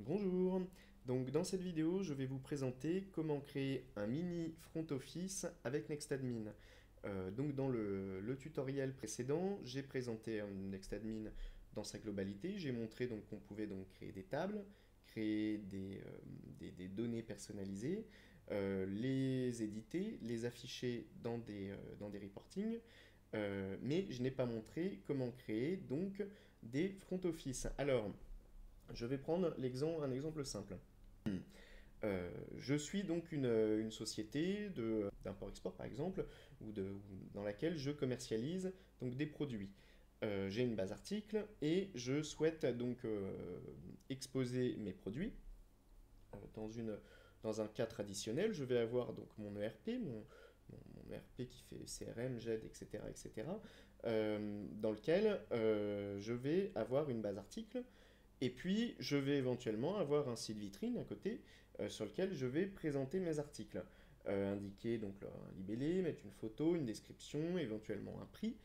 Bonjour, donc dans cette vidéo je vais vous présenter comment créer un mini front office avec NextAdmin. Donc dans le tutoriel précédent, j'ai présenté un NextAdmin dans sa globalité, j'ai montré donc qu'on pouvait donc créer des tables, créer des données personnalisées, les éditer, les afficher dans des reportings, mais je n'ai pas montré comment créer donc des front office. Alors, je vais prendre un exemple simple. Je suis donc une société d'import-export par exemple, dans laquelle je commercialise donc des produits. J'ai une base article et je souhaite donc exposer mes produits euh, dans, une, dans un cas traditionnel. Je vais avoir donc mon ERP, mon ERP qui fait CRM, GED, etc., etc., dans lequel je vais avoir une base article. Et puis, je vais éventuellement avoir un site vitrine à côté sur lequel je vais présenter mes articles. Indiquer donc un libellé, mettre une photo, une description, éventuellement un prix.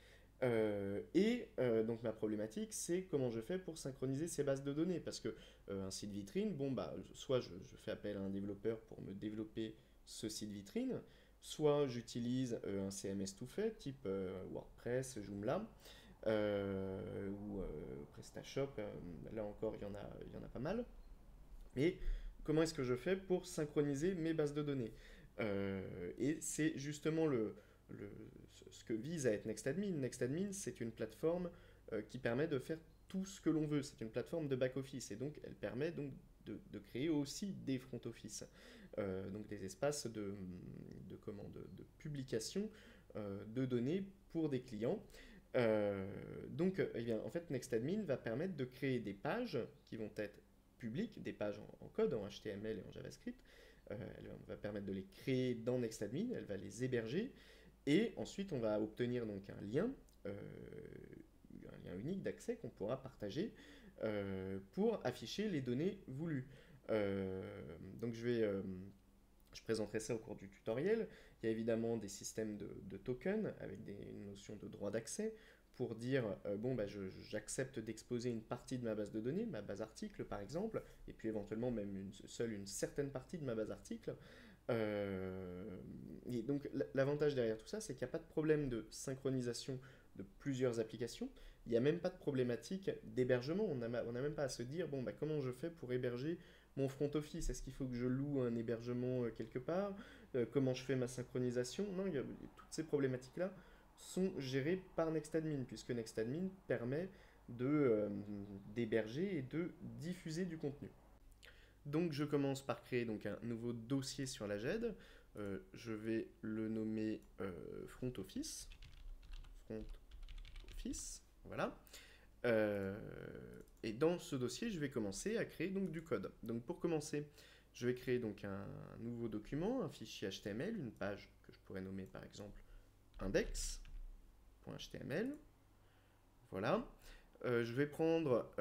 Donc ma problématique, c'est comment je fais pour synchroniser ces bases de données. Parce que un site vitrine, bon bah, soit je fais appel à un développeur pour me développer ce site vitrine, soit j'utilise un CMS tout fait, type WordPress, Joomla, ou PrestaShop, là encore il y en a pas mal. Et comment est-ce que je fais pour synchroniser mes bases de données? Et c'est justement le, ce que vise à être NextAdmin. NextAdmin, c'est une plateforme qui permet de faire tout ce que l'on veut. C'est une plateforme de back-office et donc elle permet donc de créer aussi des front office, donc des espaces de publication de données pour des clients. Eh bien, en fait, NextAdmin va permettre de créer des pages qui vont être publiques, des pages en code, en HTML et en JavaScript. Elle va permettre de les créer dans NextAdmin, elle va les héberger, et ensuite on va obtenir donc un lien unique d'accès qu'on pourra partager pour afficher les données voulues. Donc je présenterai ça au cours du tutoriel. Il y a évidemment des systèmes de tokens avec une notion de droit d'accès pour dire bon bah j'accepte d'exposer une partie de ma base de données, ma base article par exemple, et puis éventuellement même seule une certaine partie de ma base article. Et donc l'avantage derrière tout ça, c'est qu'il n'y a pas de problème de synchronisation de plusieurs applications. Il n'y a même pas de problématique d'hébergement. On n'a même pas à se dire bon bah comment je fais pour héberger mon front office. Est-ce qu'il faut que je loue un hébergement quelque part? Comment je fais ma synchronisation? Non, toutes ces problématiques-là sont gérées par NextAdmin, puisque NextAdmin permet d'héberger et de diffuser du contenu. Donc je commence par créer donc un nouveau dossier sur la GED. Je vais le nommer Front Office. Front Office, voilà. Et dans ce dossier, je vais commencer à créer donc du code. Donc pour commencer, je vais créer donc un nouveau document, un fichier HTML, une page que je pourrais nommer par exemple index.html. Voilà. Je vais prendre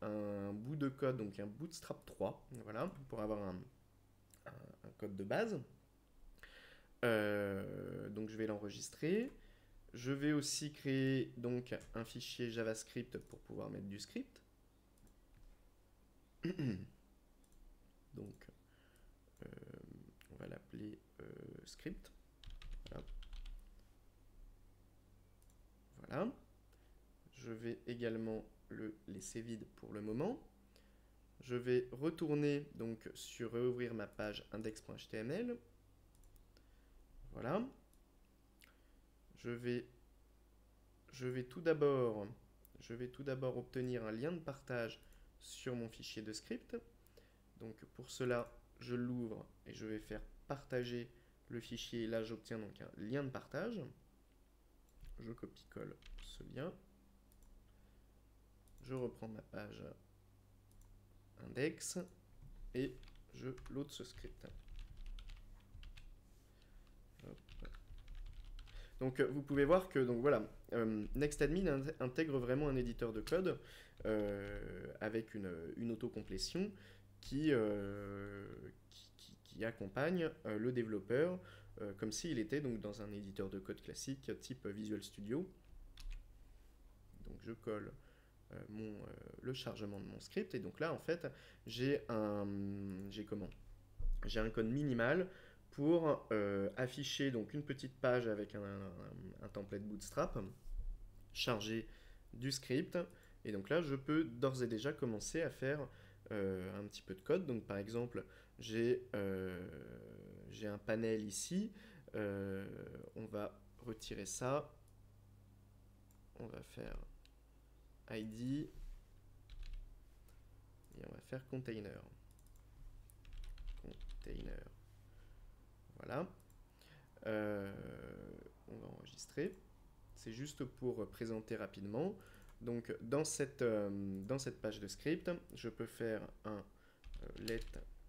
un bout de code, donc un Bootstrap 3, voilà, pour avoir un code de base. Donc je vais l'enregistrer. Je vais aussi créer donc un fichier JavaScript pour pouvoir mettre du script. Donc on va l'appeler script. Voilà. Voilà. Je vais également le laisser vide pour le moment. Je vais retourner donc sur réouvrir ma page index.html. Voilà. Je vais tout d'abord obtenir un lien de partage sur mon fichier de script. Donc pour cela, je l'ouvre et je vais faire partager le fichier. Là, j'obtiens donc un lien de partage. Je copie-colle ce lien. Je reprends ma page index et je load ce script. Hop. Donc vous pouvez voir que donc voilà, NextAdmin intègre vraiment un éditeur de code avec une autocomplétion qui accompagne le développeur comme s'il était donc dans un éditeur de code classique type Visual Studio. Donc je colle le chargement de mon script. Et donc là, en fait, j'ai comment? J'ai un code minimal pour afficher donc une petite page avec un template Bootstrap chargé du script. Et donc là, je peux d'ores et déjà commencer à faire un petit peu de code. Donc par exemple, j'ai un panel ici. On va retirer ça. On va faire ID. Et on va faire container. Container. Voilà. On va enregistrer. C'est juste pour présenter rapidement. Donc dans cette page de script, je peux faire un let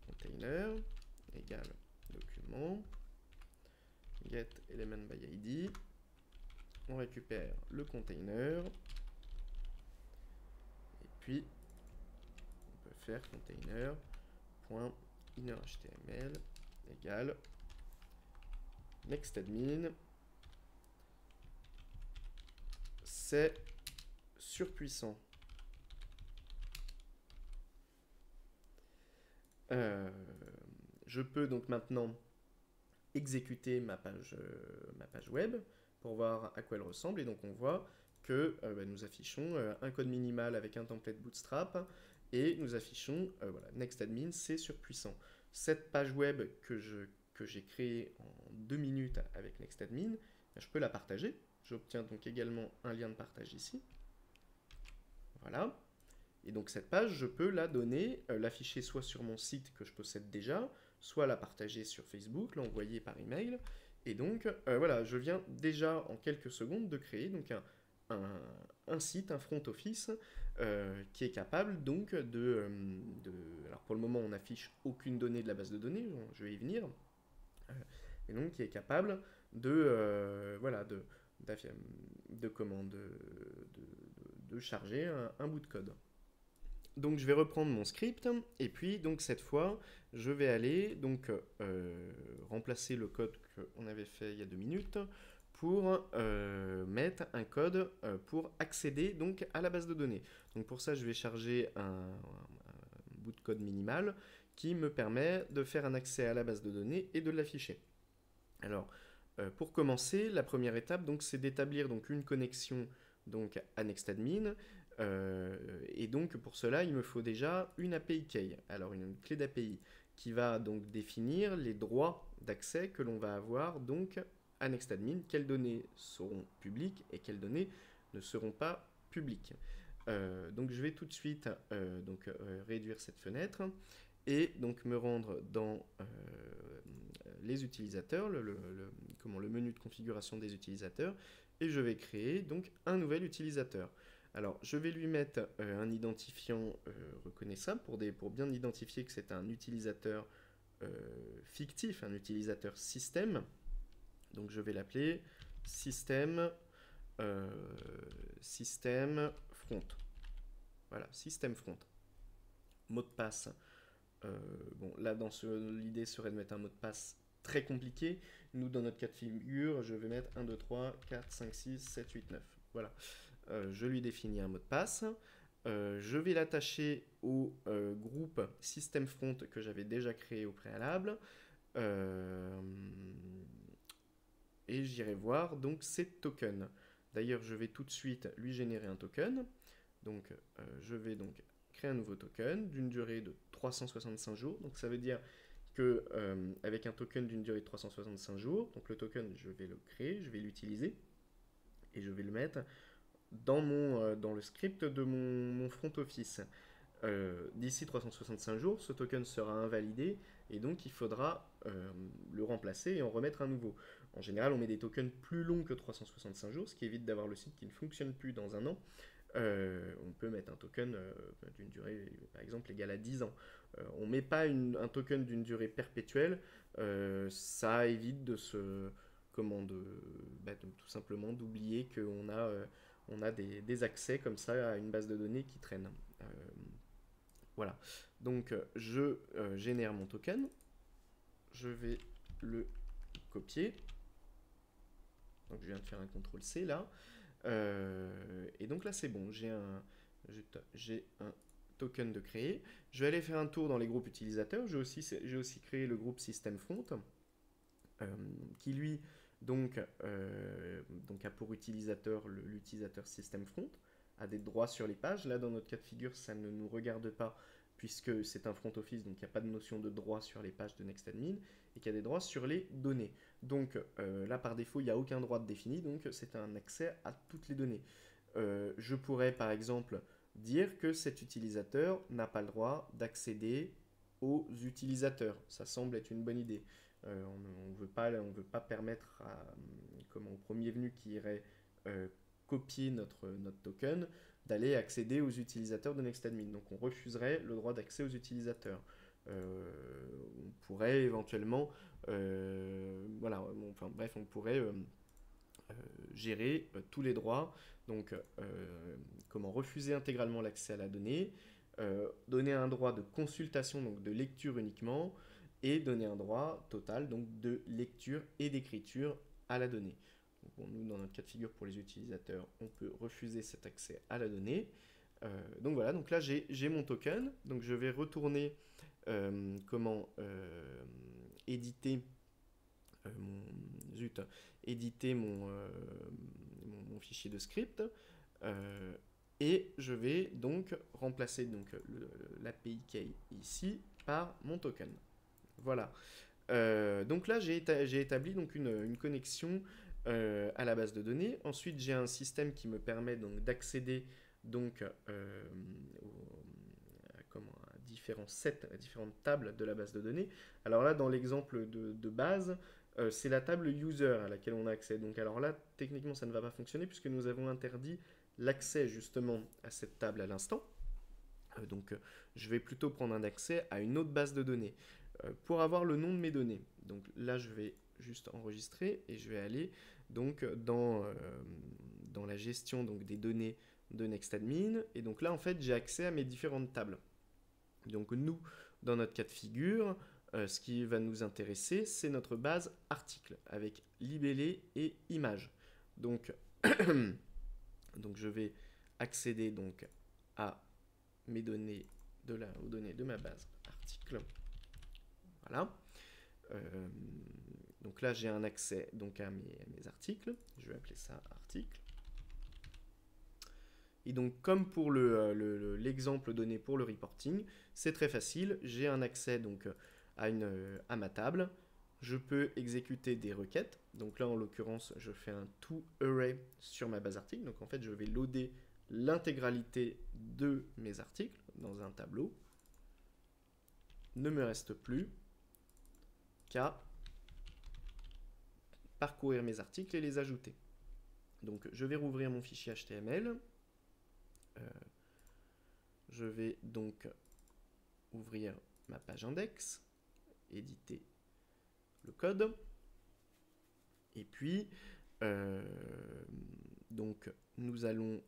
container égale document get element by id. On récupère le container et puis on peut faire container.innerhtml égale nextadmin. C'est surpuissant. Je peux donc maintenant exécuter ma page web pour voir à quoi elle ressemble. Et donc on voit que nous affichons un code minimal avec un template Bootstrap et nous affichons voilà, nextadmin, c'est surpuissant. Cette page web que j'ai créée en 2 minutes avec nextadmin, je peux la partager. J'obtiens donc également un lien de partage ici. Voilà. Et donc cette page, je peux la donner, l'afficher soit sur mon site que je possède déjà, soit la partager sur Facebook, l'envoyer par email. Et donc voilà, je viens déjà en quelques secondes de créer donc un site, un front office qui est capable donc alors pour le moment on n'affiche aucune donnée de la base de données, je vais y venir, et donc qui est capable voilà, de charger un bout de code. Donc je vais reprendre mon script et puis donc cette fois je vais aller donc remplacer le code qu'on avait fait il y a 2 minutes pour mettre un code pour accéder donc à la base de données. Donc pour ça je vais charger un bout de code minimal qui me permet de faire un accès à la base de données et de l'afficher. Alors pour commencer, la première étape donc c'est d'établir donc une connexion donc à nextadmin. Et donc pour cela, il me faut déjà une API key, alors une clé d'API qui va donc définir les droits d'accès que l'on va avoir donc à nextadmin, quelles données seront publiques et quelles données ne seront pas publiques. Donc je vais tout de suite réduire cette fenêtre et donc me rendre dans les utilisateurs, le menu de configuration des utilisateurs, et je vais créer donc un nouvel utilisateur. Alors, je vais lui mettre un identifiant reconnaissable pour bien identifier que c'est un utilisateur fictif, un utilisateur système. Donc, je vais l'appeler système front. Voilà, système front. Mot de passe. Bon, là, l'idée serait de mettre un mot de passe très compliqué. Nous, dans notre cas de figure, je vais mettre 1, 2, 3, 4, 5, 6, 7, 8, 9. Voilà. Je lui définis un mot de passe. Je vais l'attacher au groupe système front que j'avais déjà créé au préalable. Et j'irai voir donc ces tokens. D'ailleurs, je vais tout de suite lui générer un token. Donc, je vais donc créer un nouveau token d'une durée de 365 jours. Donc, ça veut dire que avec un token d'une durée de 365 jours, donc le token, je vais le créer, je vais l'utiliser et je vais le mettre dans le script de mon front office. D'ici 365 jours, ce token sera invalidé et donc il faudra le remplacer et en remettre un nouveau. En général, on met des tokens plus longs que 365 jours, ce qui évite d'avoir le site qui ne fonctionne plus dans un an. On peut mettre un token d'une durée, par exemple, égale à 10 ans. On ne met pas un token d'une durée perpétuelle, ça évite tout simplement d'oublier qu'on a des accès comme ça à une base de données qui traîne. Voilà. Donc je génère mon token. Je vais le copier. Donc je viens de faire un CTRL-C là. Et donc là c'est bon. J'ai J'ai un token de créer. Je vais aller faire un tour dans les groupes utilisateurs. J'ai aussi créé le groupe System Front, qui lui donc a pour utilisateur l'utilisateur System Front, a des droits sur les pages. Là, dans notre cas de figure, ça ne nous regarde pas puisque c'est un front office, donc il n'y a pas de notion de droit sur les pages de NextAdmin, et qu'il y a des droits sur les données. Donc là, par défaut, il n'y a aucun droit de défini, donc c'est un accès à toutes les données. Je pourrais, par exemple, dire que cet utilisateur n'a pas le droit d'accéder aux utilisateurs. Ça semble être une bonne idée. On ne veut pas permettre au premier venu qui irait copier notre token d'aller accéder aux utilisateurs de NextAdmin. Donc on refuserait le droit d'accès aux utilisateurs. On pourrait éventuellement, voilà, enfin bref, on pourrait gérer tous les droits. Donc comment refuser intégralement l'accès à la donnée, donner un droit de consultation, donc de lecture uniquement, et donner un droit total, donc de lecture et d'écriture à la donnée. Donc, bon, nous, dans notre cas de figure pour les utilisateurs, on peut refuser cet accès à la donnée. Donc voilà, donc là j'ai mon token, donc je vais retourner éditer éditer mon fichier de script, et je vais donc remplacer l'API key ici par mon token. Voilà. Donc là, j'ai établi donc une connexion à la base de données. Ensuite, j'ai un système qui me permet donc d'accéder donc à différents sets, à différentes tables de la base de données. Alors là, dans l'exemple de base, c'est la table user à laquelle on a accès. Donc alors là, techniquement, ça ne va pas fonctionner puisque nous avons interdit l'accès justement à cette table à l'instant. Donc je vais plutôt prendre un accès à une autre base de données pour avoir le nom de mes données. Donc là, je vais juste enregistrer et je vais aller donc dans la gestion donc des données de NextAdmin. Et donc là, en fait, j'ai accès à mes différentes tables. Donc nous, dans notre cas de figure, ce qui va nous intéresser, c'est notre base article avec libellé et image. Donc, donc je vais accéder donc à mes données aux données de ma base article. Voilà. Donc là, j'ai un accès donc à mes articles. Je vais appeler ça article. Et donc, comme pour l'exemple donné pour le reporting, c'est très facile. J'ai un accès donc à ma table. Je peux exécuter des requêtes. Donc là, en l'occurrence, je fais un toArray sur ma base article. Donc en fait, je vais loader l'intégralité de mes articles dans un tableau. Ne me reste plus qu'à parcourir mes articles et les ajouter. Donc je vais rouvrir mon fichier HTML. Je vais donc ouvrir ma page index, éditer le code, et puis donc nous allons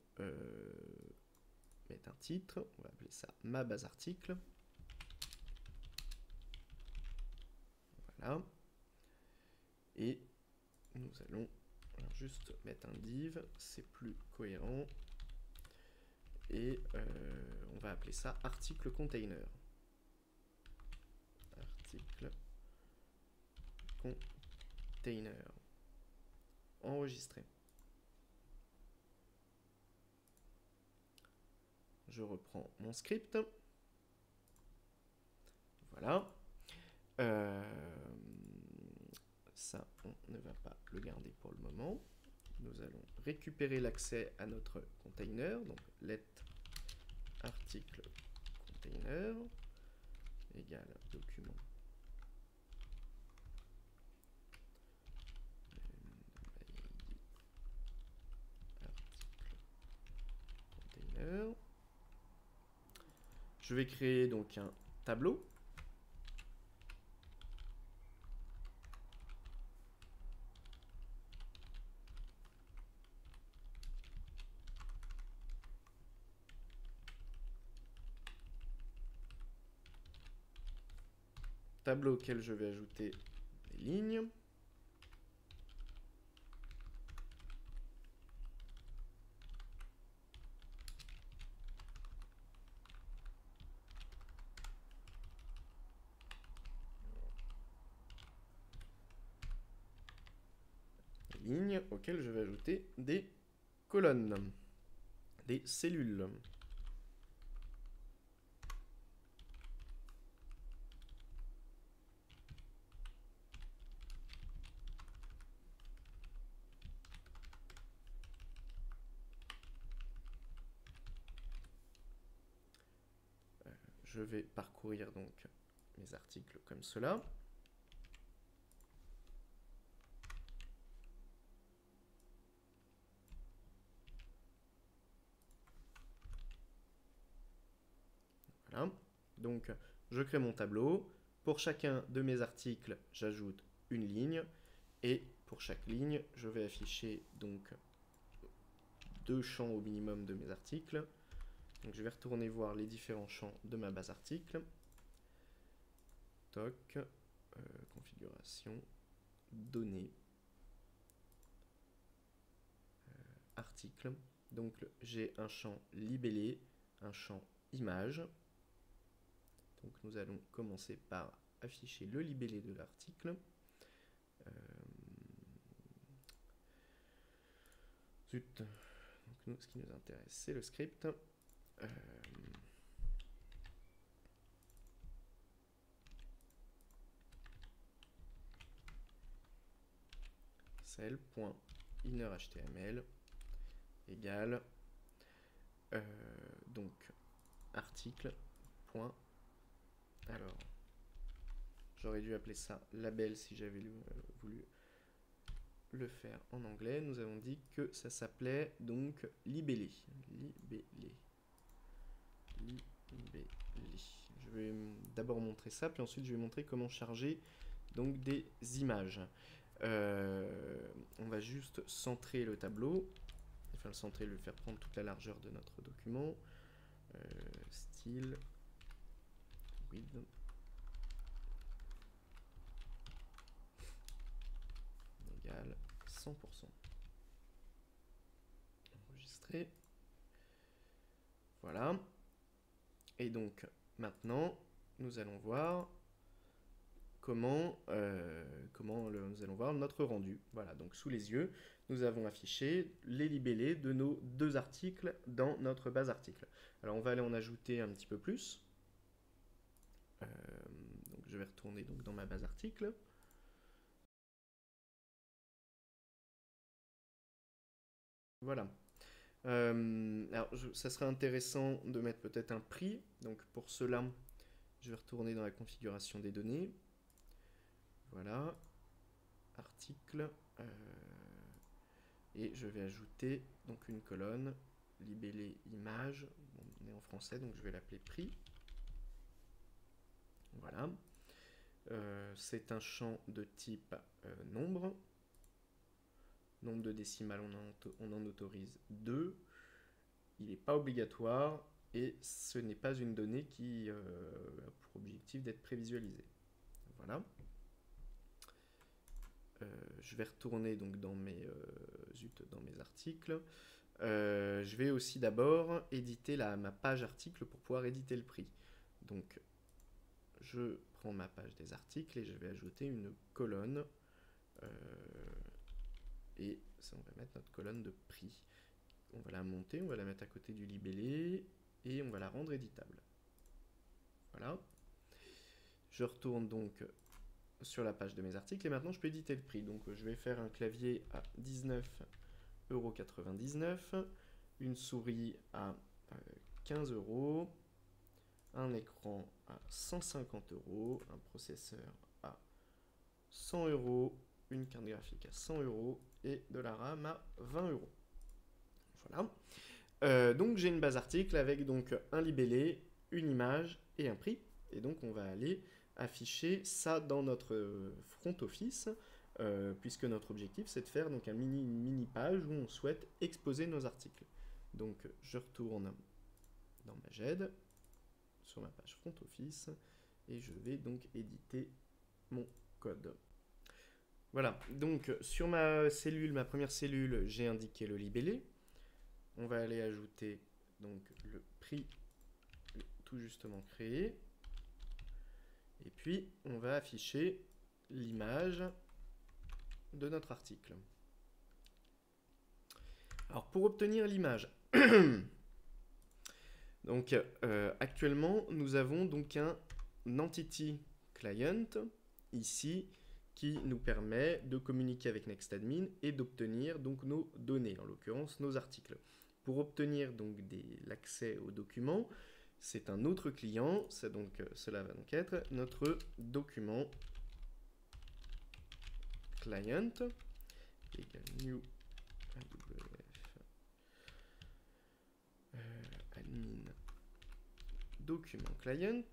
mettre un titre, on va appeler ça ma base article. Voilà. Et nous allons juste mettre un div, c'est plus cohérent. Et on va appeler ça article container. Article container. Enregistré. Je reprends mon script. Voilà. Ça, on ne va pas le garder pour le moment. Nous allons récupérer l'accès à notre container. Donc, let article container égale document article container. Je vais créer donc un tableau. Tableau auquel je vais ajouter des lignes. lignes auxquelles je vais ajouter des colonnes, des cellules. Je vais parcourir donc mes articles comme cela. Voilà. Donc, je crée mon tableau. Pour chacun de mes articles, j'ajoute une ligne. Et pour chaque ligne, je vais afficher donc 2 champs au minimum de mes articles. Donc, je vais retourner voir les différents champs de ma base article. Toc, configuration, données, article. Donc, j'ai un champ libellé, un champ image. Donc, nous allons commencer par afficher le libellé de l'article. Zut. Donc, nous, ce qui nous intéresse, c'est le script. cell.innerHTML égale donc article. Alors, j'aurais dû appeler ça label si j'avais voulu le faire en anglais. Nous avons dit que ça s'appelait donc libellé. Je vais d'abord montrer ça, puis ensuite je vais montrer comment charger donc des images. On va juste centrer le tableau, enfin le centrer, le faire prendre toute la largeur de notre document. Style width égale 100%. Enregistrer. Voilà. Et donc maintenant, nous allons voir comment nous allons voir notre rendu. Voilà, donc sous les yeux, nous avons affiché les libellés de nos 2 articles dans notre base article. Alors on va aller en ajouter un petit peu plus. Donc je vais retourner donc dans ma base article. Voilà. Alors ça serait intéressant de mettre peut-être un prix. Donc pour cela, je vais retourner dans la configuration des données. Voilà, article, et je vais ajouter donc une colonne, libellé image, bon, on est en français donc je vais l'appeler prix. Voilà, c'est un champ de type nombre. Nombre de décimales, on en autorise 2. Il n'est pas obligatoire et ce n'est pas une donnée qui a pour objectif d'être prévisualisée. Voilà. Je vais retourner donc dans mes articles. Je vais aussi d'abord éditer ma page article pour pouvoir éditer le prix. Donc, je prends ma page des articles et je vais ajouter une colonne. Et ça, on va mettre notre colonne de prix. On va la monter, on va la mettre à côté du libellé et on va la rendre éditable. Voilà. Je retourne donc sur la page de mes articles et maintenant je peux éditer le prix. Donc je vais faire un clavier à 19,99 €, une souris à 15 €, un écran à 150 €, un processeur à 100 €, une carte graphique à 100 € et de la RAM à 20 €. Voilà. Donc j'ai une base article avec donc un libellé, une image et un prix. Et donc on va aller afficher ça dans notre front office, puisque notre objectif c'est de faire donc une mini page où on souhaite exposer nos articles. Donc je retourne dans ma GED, sur ma page front office, et je vais donc éditer mon code. Voilà, donc sur ma première cellule, j'ai indiqué le libellé. On va aller ajouter donc le prix tout justement créé. Et puis, on va afficher l'image de notre article. Alors pour obtenir l'image, donc actuellement nous avons donc un entity client ici qui nous permet de communiquer avec NextAdmin et d'obtenir donc nos données, en l'occurrence nos articles. Pour obtenir donc l'accès aux documents, c'est un autre client, cela va donc être notre document client égale new admin document client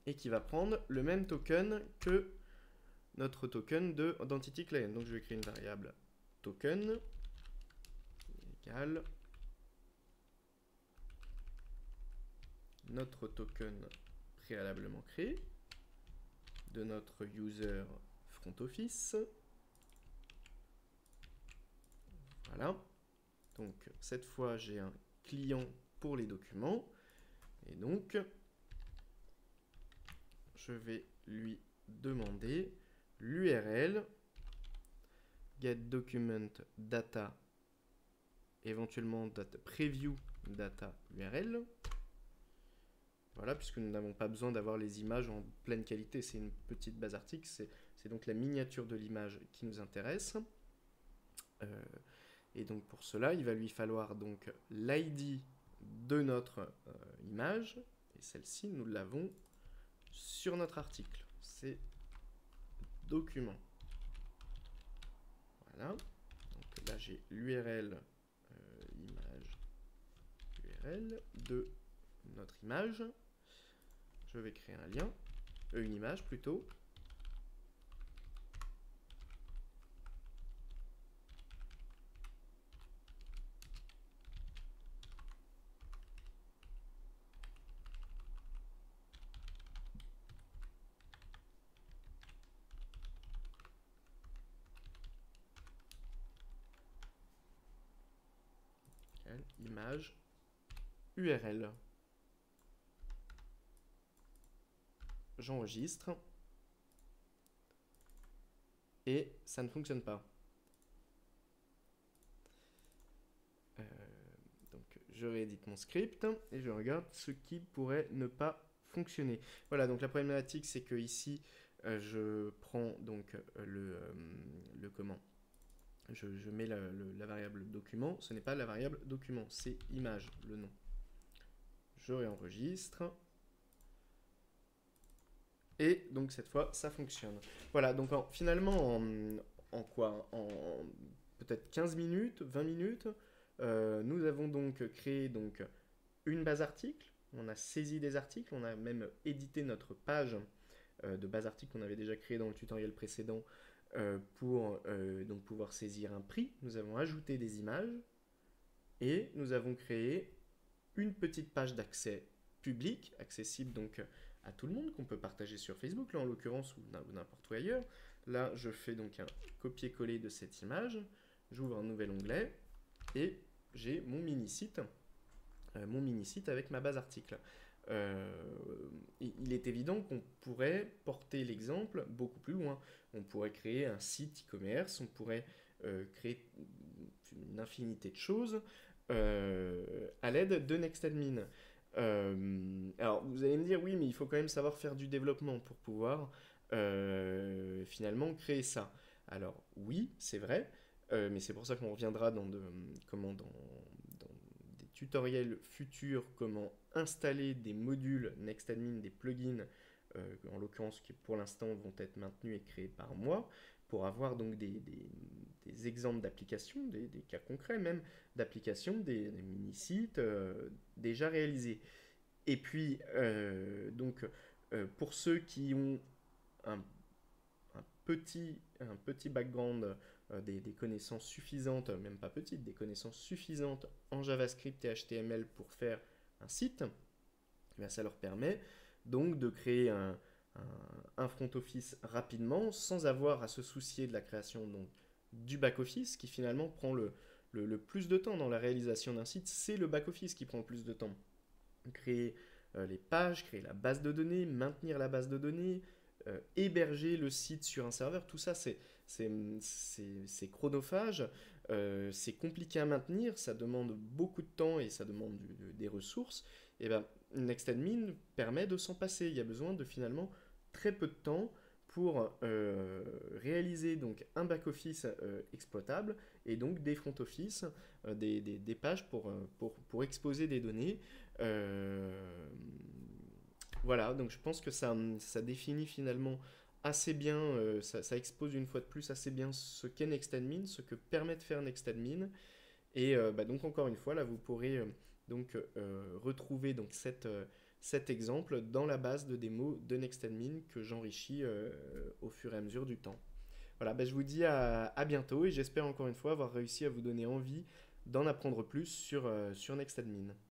et qui va prendre le même token que notre token d'entity client. Donc je vais créer une variable token égale notre token préalablement créé de notre user front office. Voilà. Donc cette fois j'ai un client pour les documents et donc je vais lui demander l'URL get document data, éventuellement data, preview data URL. Voilà, puisque nous n'avons pas besoin d'avoir les images en pleine qualité, c'est une petite base article, c'est donc la miniature de l'image qui nous intéresse. Et donc pour cela, il va lui falloir donc l'ID de notre image, et celle-ci, nous l'avons sur notre article. C'est document. Voilà. Donc là, j'ai l'URL image URL de notre image. Je vais créer un lien, une image plutôt. Image URL. J'enregistre et ça ne fonctionne pas. Donc je réédite mon script et je regarde ce qui pourrait ne pas fonctionner. Voilà, donc la problématique c'est que ici je prends donc le comment. Je mets la variable document, ce n'est pas la variable document, c'est image, le nom. Je réenregistre. Et donc cette fois, ça fonctionne. Voilà, donc finalement, en quoi? En peut-être 15 minutes, 20 minutes, nous avons donc créé donc une base article. On a saisi des articles, on a même édité notre page de base article qu'on avait déjà créée dans le tutoriel précédent pour donc pouvoir saisir un prix. Nous avons ajouté des images et nous avons créé une petite page d'accès public, accessible donc à tout le monde, qu'on peut partager sur Facebook, là en l'occurrence, ou n'importe où ailleurs. Là, je fais donc un copier-coller de cette image, j'ouvre un nouvel onglet, et j'ai mon mini-site avec ma base article. Il est évident qu'on pourrait porter l'exemple beaucoup plus loin. On pourrait créer un site e-commerce, on pourrait créer une infinité de choses à l'aide de NextAdmin. Alors vous allez me dire oui mais il faut quand même savoir faire du développement pour pouvoir finalement créer ça. Alors oui c'est vrai, mais c'est pour ça qu'on reviendra dans des tutoriels futurs comment installer des modules NextAdmin, des plugins en l'occurrence qui pour l'instant vont être maintenus et créés par moi pour avoir donc des exemples d'applications, des cas concrets même d'applications, des mini-sites déjà réalisés. Et puis, donc, pour ceux qui ont un petit background, des connaissances suffisantes, même pas petites, des connaissances suffisantes en JavaScript et HTML pour faire un site, bien, ça leur permet donc de créer un front office rapidement sans avoir à se soucier de la création donc, du back office qui finalement prend le plus de temps dans la réalisation d'un site. C'est le back office qui prend le plus de temps. Créer les pages, créer la base de données, maintenir la base de données, héberger le site sur un serveur, tout ça c'est chronophage. c'est compliqué à maintenir, ça demande beaucoup de temps et ça demande des ressources, et ben NextAdmin permet de s'en passer. Il y a besoin de finalement très peu de temps pour réaliser donc un back-office exploitable et donc des front-office, des pages pour exposer des données. Euh, voilà, donc je pense que ça définit finalement assez bien, ça expose une fois de plus assez bien ce qu'est NextAdmin, ce que permet de faire NextAdmin. Et bah, donc encore une fois, là vous pourrez retrouver donc cet exemple dans la base de démo de NextAdmin que j'enrichis au fur et à mesure du temps. Voilà, bah, je vous dis à bientôt et j'espère encore une fois avoir réussi à vous donner envie d'en apprendre plus sur NextAdmin.